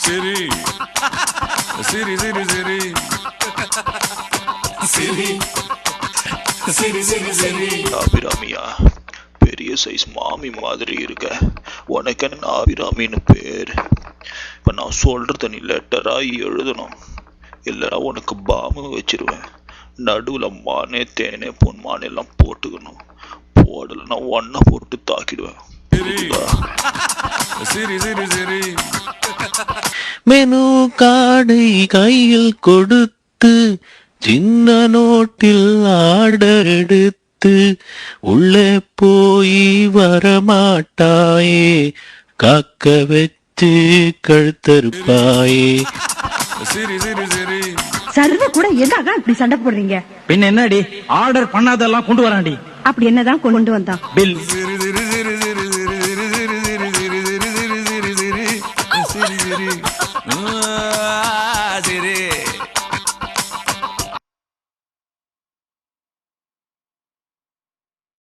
சிரி சிரி சிரி சிரி சிரி சிரி சிரி சிரி. அபிராமியா, பெரிய சைஸ் மாமி மாதிரி இருக்க, உனக்கு என்ன அபிராமின்னு பேர்? இப்ப நான் சொல்றத நீ லெட்டரா எழுதணும், இல்லைன்னா உனக்கு பாம்பு வச்சிருவேன். நடுவுல மானே தேனே பொன்மானே எல்லாம் போட்டுக்கணும். போடலைன்னா ஒன்ன போட்டு தாக்கிடுவேன். புரியுதா? சிரி சிரி சிரி. மெனு கார்டை கையில் கொடுத்து சின்ன நோட்டில் ஆர்டர் எடுத்து உள்ளே போய் வரமாட்டாயே, காக்க வச்சு கழுத்தறுப்பாயே. சிரி சிரி சிரி. சர்வ கூட எதாக இப்படி சண்டை போடுறீங்க? பின்ன என்னடி, ஆர்டர் பண்ணாதெல்லாம் கொண்டு வராண்டி. அப்படி என்னதான் கொண்டு வந்தான்? பில். சிரி சிரி சிரி சிரி சிரி சிரி சிரி சிரி சிரி சிரி சிரி சிரி சிரி சிரி.